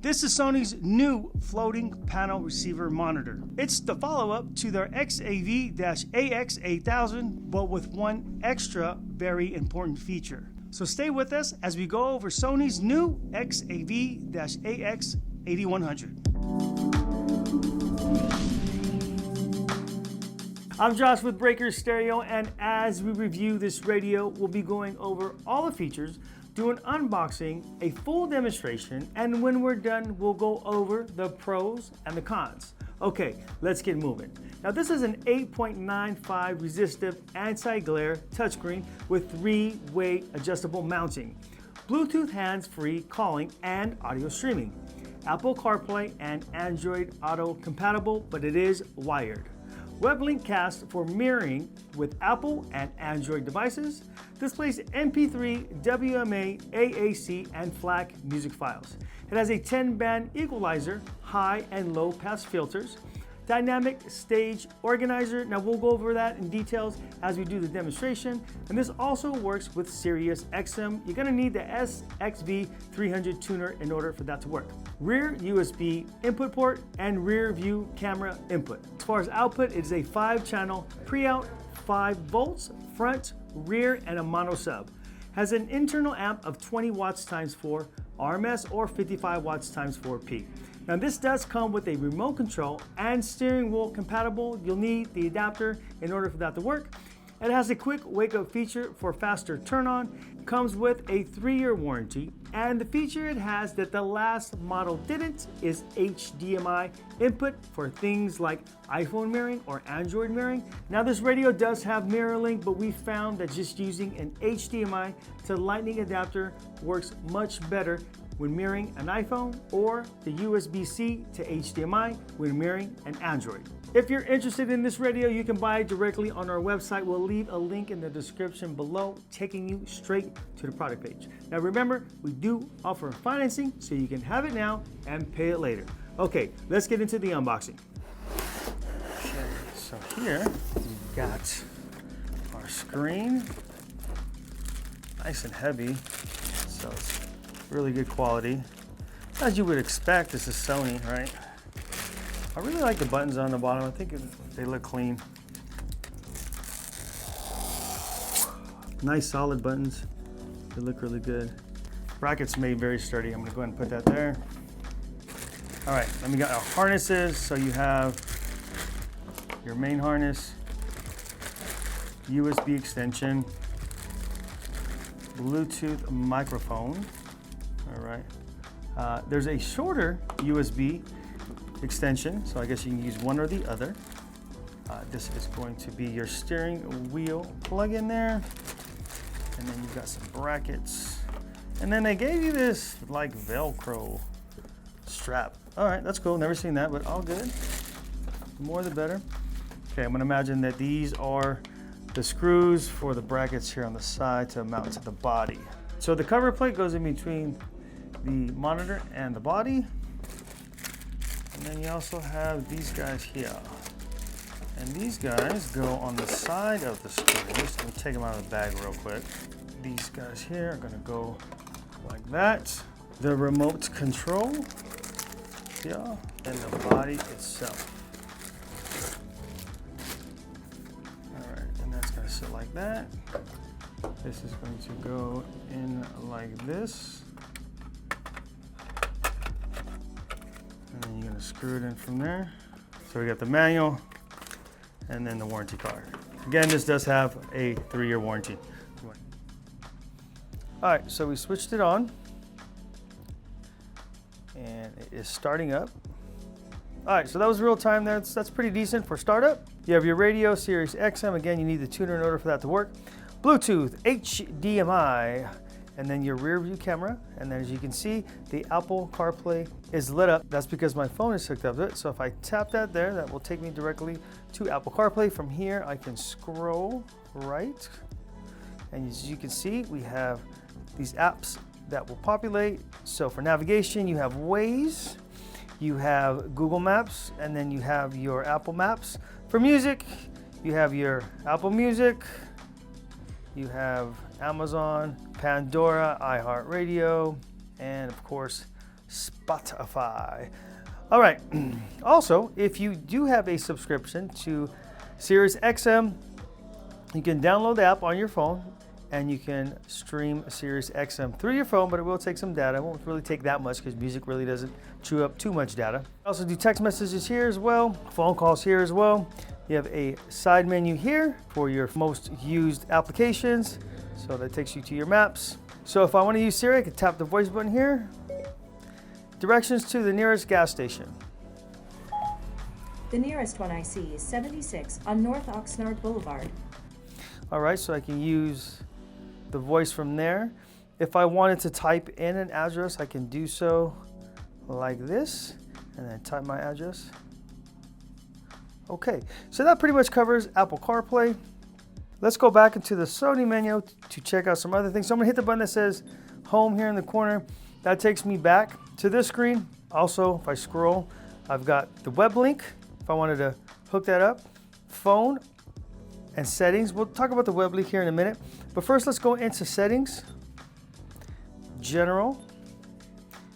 This is Sony's new floating panel receiver monitor. It's the follow-up to their XAV-AX8000, but with one extra very important feature. So stay with us as we go over Sony's new XAV-AX8100. I'm Josh with Breaker Stereo, and as we review this radio, we'll be going over all the features, do an unboxing, a full demonstration, and when we're done, we'll go over the pros and the cons. Okay, let's get moving. Now this is an 8.95 resistive anti-glare touchscreen with 3-way adjustable mounting, Bluetooth hands-free calling and audio streaming, Apple CarPlay and Android Auto compatible, but it is wired. Weblink cast for mirroring with Apple and Android devices, displays MP3, WMA, AAC, and FLAC music files. It has a 10-band equalizer, high and low pass filters, dynamic stage organizer. Now we'll go over that in details as we do the demonstration. And this also works with Sirius XM. You're gonna need the XAV-AX8100 tuner in order for that to work. Rear USB input port and rear view camera input. As far as output, it is a 5-channel pre-out, 5 volts, front, rear, and a mono sub. Has an internal amp of 20 watts times 4 RMS or 55 watts times 4 P. Now this does come with a remote control and steering wheel compatible. You'll need the adapter in order for that to work. It has a quick wake up feature for faster turn on. Comes with a 3-year warranty, and the feature it has that the last model didn't is HDMI input for things like iPhone mirroring or Android mirroring. Now this radio does have mirror link, but we found that just using an HDMI to Lightning adapter works much better when mirroring an iPhone, or the USB-C to HDMI when mirroring an Android. If you're interested in this radio, you can buy it directly on our website. We'll leave a link in the description below, taking you straight to the product page. Now remember, we do offer financing, so you can have it now and pay it later. Okay, let's get into the unboxing. Okay, so here we've got our screen, nice and heavy, so it's really good quality. As you would expect, this is Sony, right? I really like the buttons on the bottom. I think they look clean. Nice solid buttons. They look really good. Brackets made very sturdy. I'm gonna go ahead and put that there. All right, then we got our harnesses. So you have your main harness, USB extension, Bluetooth microphone. All right. There's a shorter USB extension, so I guess you can use one or the other. This is going to be your steering wheel plug in there. And then you've got some brackets. And then they gave you this like Velcro strap. All right, that's cool. Never seen that, but all good. The more the better. Okay, I'm gonna imagine that these are the screws for the brackets here on the side to mount to the body. So the cover plate goes in between the monitor and the body. And then you also have these guys here. And these guys go on the side of the screws. Let me take them out of the bag real quick. These guys here are gonna go like that. The remote control, yeah, and the body itself. All right, and that's gonna sit like that. This is going to go in like this. And then you're gonna screw it in from there. So we got the manual and then the warranty card. Again, this does have a 3-year warranty. All right, so we switched it on and it is starting up. All right, so that was real time there. That's pretty decent for startup. You have your radio, Sirius XM. Again, you need the tuner in order for that to work. Bluetooth, HDMI, and then your rear view camera. And then as you can see, the Apple CarPlay is lit up. That's because my phone is hooked up to it. So if I tap that there, that will take me directly to Apple CarPlay. From here, I can scroll right. And as you can see, we have these apps that will populate. So for navigation, you have Waze, you have Google Maps, and then you have your Apple Maps. For music, you have your Apple Music, you have Amazon, Pandora, iHeartRadio, and of course, Spotify. All right. Also, if you do have a subscription to Sirius XM, you can download the app on your phone and you can stream Sirius XM through your phone, but it will take some data. It won't really take that much because music really doesn't chew up too much data. Also do text messages here as well, phone calls here as well. You have a side menu here for your most used applications. So that takes you to your maps. So if I want to use Siri, I can tap the voice button here. Directions to the nearest gas station. The nearest one I see is 76 on North Oxnard Boulevard. All right, so I can use the voice from there. If I wanted to type in an address, I can do so like this, and then type my address. Okay, so that pretty much covers Apple CarPlay. Let's go back into the Sony menu to check out some other things. So I'm gonna hit the button that says Home here in the corner. That takes me back to this screen. Also, if I scroll, I've got the web link. If I wanted to hook that up, phone, and settings. We'll talk about the web link here in a minute. But first, let's go into settings, general.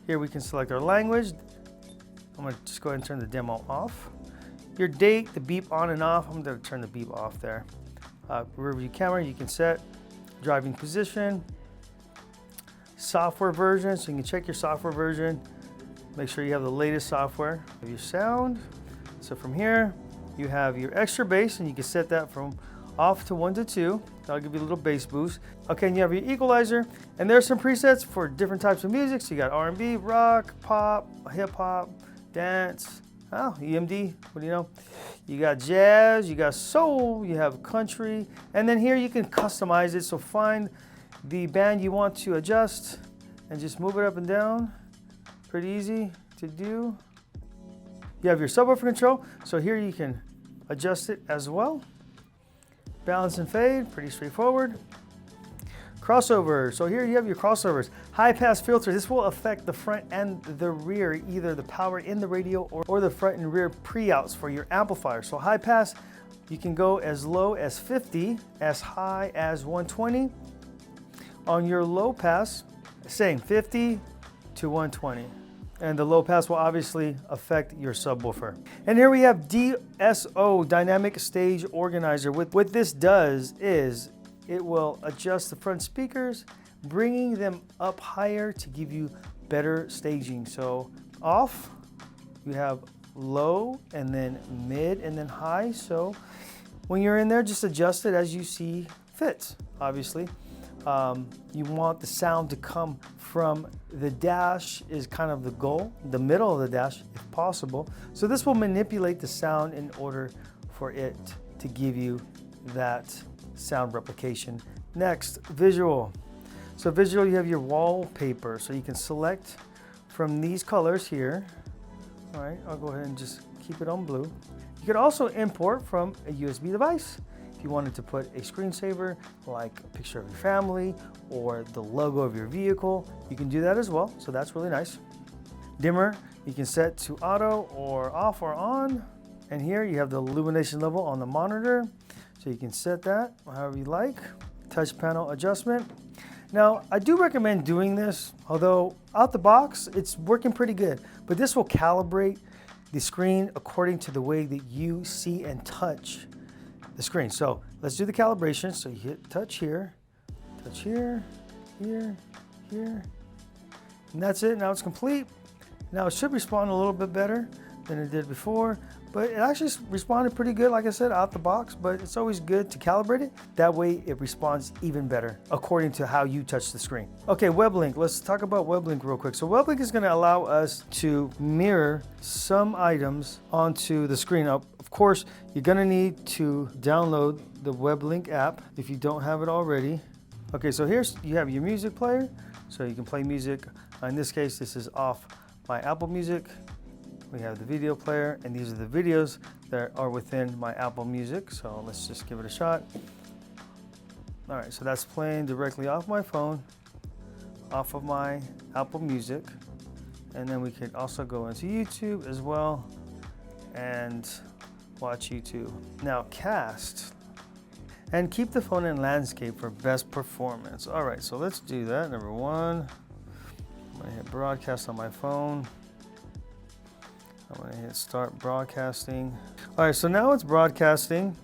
Here we can select our language. I'm gonna just go ahead and turn the demo off. Your date, the beep on and off. I'm gonna turn the beep off there. Rear view camera, you can set driving position, software version, so you can check your software version. Make sure you have the latest software. Your sound. So from here, you have your extra bass, and you can set that from off to 1 to 2. That'll give you a little bass boost. Okay, and you have your equalizer, and there's some presets for different types of music. So you got R&B, rock, pop, hip hop, dance. Oh, EMD, what do you know? You got jazz, you got soul, you have country, and then here you can customize it. So find the band you want to adjust and just move it up and down. Pretty easy to do. You have your subwoofer control, so here you can adjust it as well. Balance and fade, pretty straightforward. Crossover, so here you have your crossovers. High pass filter, this will affect the front and the rear, either the power in the radio or the front and rear pre-outs for your amplifier. So high pass, you can go as low as 50, as high as 120. On your low pass, same, 50 to 120. And the low pass will obviously affect your subwoofer. And here we have DSO, Dynamic Stage Organizer. What this does is it will adjust the front speakers, bringing them up higher to give you better staging. So off, you have low, and then mid, and then high. So when you're in there, just adjust it as you see fit, obviously. You want the sound to come from the dash is kind of the goal, the middle of the dash if possible. So this will manipulate the sound in order for it to give you that sound replication. Next, visual. So visual, you have your wallpaper. So you can select from these colors here. All right, I'll go ahead and just keep it on blue. You could also import from a USB device. If you wanted to put a screensaver, like a picture of your family or the logo of your vehicle, you can do that as well. So that's really nice. Dimmer, you can set to auto or off or on. And here you have the illumination level on the monitor. So you can set that however you like. Touch panel adjustment. Now, I do recommend doing this, although out the box, it's working pretty good. But this will calibrate the screen according to the way that you see and touch the screen. So let's do the calibration. So you hit touch here, here, here, here. And that's it. Now it's complete. Now it should respond a little bit better than it did before, but it actually responded pretty good, like I said, out the box, but it's always good to calibrate it. That way it responds even better according to how you touch the screen. Okay, WebLink, let's talk about WebLink real quick. So WebLink is gonna allow us to mirror some items onto the screen. Of course, you're gonna need to download the WebLink app if you don't have it already. Okay, so here's, you have your music player, so you can play music. In this case, this is off my Apple Music. We have the video player, and these are the videos that are within my Apple Music. So let's just give it a shot. All right, so that's playing directly off my phone, off of my Apple Music. And then we could also go into YouTube as well and watch YouTube. Now cast, and keep the phone in landscape for best performance. All right, so let's do that. Number one, I'm gonna hit broadcast on my phone. I'm gonna hit start broadcasting. All right, so now it's broadcasting.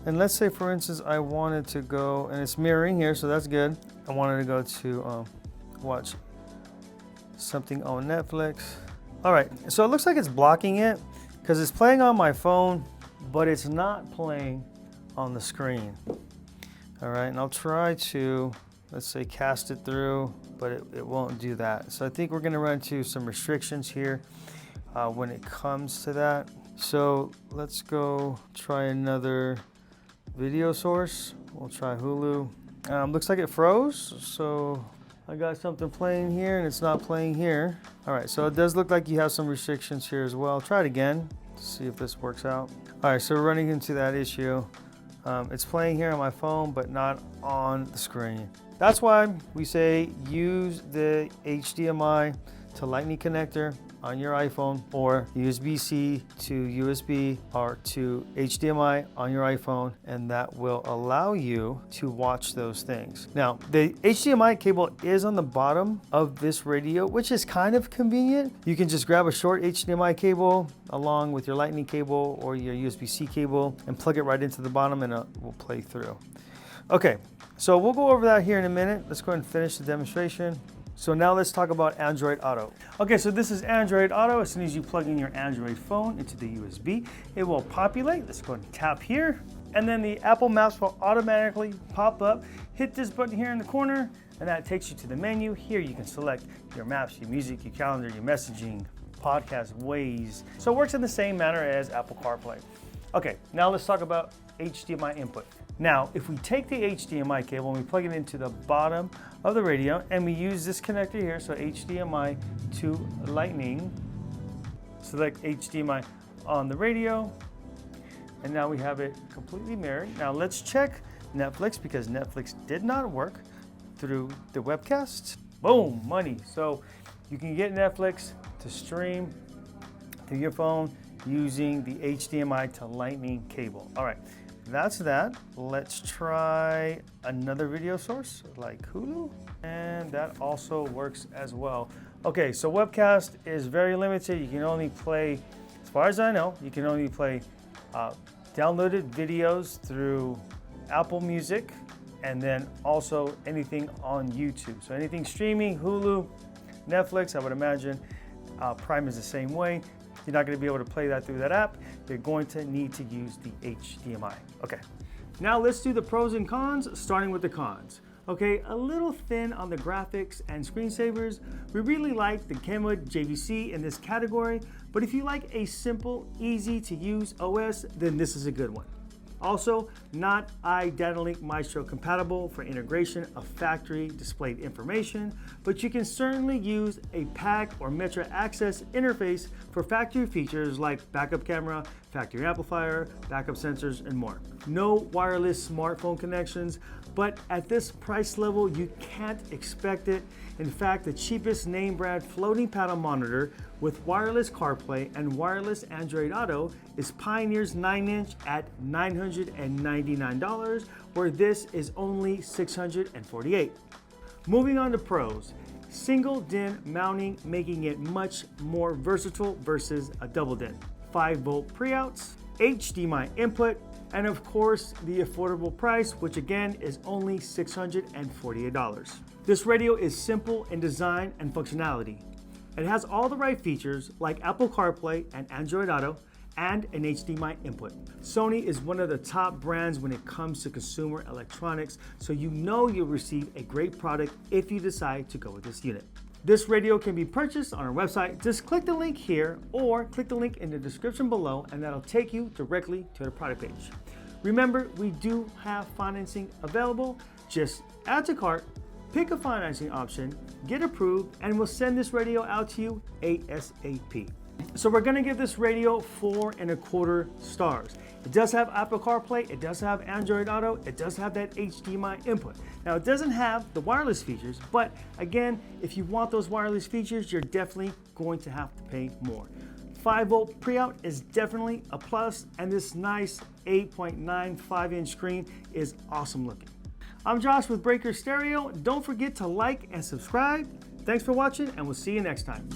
And let's say, for instance, I wanted to go, and it's mirroring here, so that's good. I wanted to go to watch something on Netflix. All right, so it looks like it's blocking it because it's playing on my phone, but it's not playing on the screen. All right, and I'll try to, let's say, cast it through, but it won't do that. So I think we're gonna run into some restrictions here when it comes to that. So let's go try another video source. We'll try Hulu. Looks like it froze, so I got something playing here and it's not playing here. All right, so it does look like you have some restrictions here as well. Try it again to see if this works out. All right, so we're running into that issue. It's playing here on my phone, but not on the screen. That's why we say use the HDMI to Lightning connector on your iPhone, or USB-C to USB or to HDMI on your iPhone, and that will allow you to watch those things. Now, the HDMI cable is on the bottom of this radio, which is kind of convenient. You can just grab a short HDMI cable along with your Lightning cable or your USB-C cable and plug it right into the bottom, and it will play through. Okay, so we'll go over that here in a minute. Let's go ahead and finish the demonstration. So now let's talk about Andriod Auto. Okay, so this is Andriod Auto. As soon as you plug in your Android phone into the USB, it will populate. Let's go ahead and tap here. And then the Apple Maps will automatically pop up. Hit this button here in the corner, and that takes you to the menu. Here you can select your maps, your music, your calendar, your messaging, podcast, Waze. So it works in the same manner as Apple CarPlay. Okay, now let's talk about HDMI input. Now, if we take the HDMI cable and we plug it into the bottom of the radio and we use this connector here, so HDMI to Lightning, select HDMI on the radio, and now we have it completely mirrored. Now let's check Netflix because Netflix did not work through the webcast. Boom, money. So you can get Netflix to stream to your phone using the HDMI to Lightning cable. All right. That's that. Let's try another video source like Hulu, and that also works as well. Okay, so webcast is very limited. You can only play, as far as I know, you can only play downloaded videos through Apple Music, and then also anything on YouTube. So anything streaming, Hulu, Netflix, I would imagine. Prime is the same way. You're not going to be able to play that through that app. You're going to need to use the HDMI. Okay, now let's do the pros and cons, starting with the cons. Okay, a little thin on the graphics and screensavers. We really like the Kenwood JVC in this category, but if you like a simple, easy to use OS, then this is a good one. Also, not iDataLink Maestro compatible for integration of factory displayed information, but you can certainly use a PAC or Metro Access interface for factory features like backup camera, factory amplifier, backup sensors, and more. No wireless smartphone connections, but at this price level, you can't expect it. In fact, the cheapest name brand floating panel monitor with wireless CarPlay and wireless Andriod Auto is Pioneer's 9-inch at $999, where this is only $648. Moving on to pros. Single DIN mounting, making it much more versatile versus a double DIN. 5-volt pre-outs, HDMI input, and of course the affordable price, which again is only $648. This radio is simple in design and functionality. It has all the right features like Apple CarPlay and Andriod Auto and an HDMI input. Sony is one of the top brands when it comes to consumer electronics, so you know you'll receive a great product if you decide to go with this unit. This radio can be purchased on our website. Just click the link here or click the link in the description below, and that'll take you directly to the product page. Remember, we do have financing available. Just add to cart, pick a financing option, get approved, and we'll send this radio out to you ASAP. So we're gonna give this radio 4.25 stars. It does have Apple CarPlay, it does have Andriod Auto, it does have that HDMI input. Now it doesn't have the wireless features, but again, if you want those wireless features, you're definitely going to have to pay more. 5-volt pre-out is definitely a plus, and this nice 8.95-inch screen is awesome looking. I'm Josh with Breaker Stereo. Don't forget to like and subscribe. Thanks for watching, and we'll see you next time.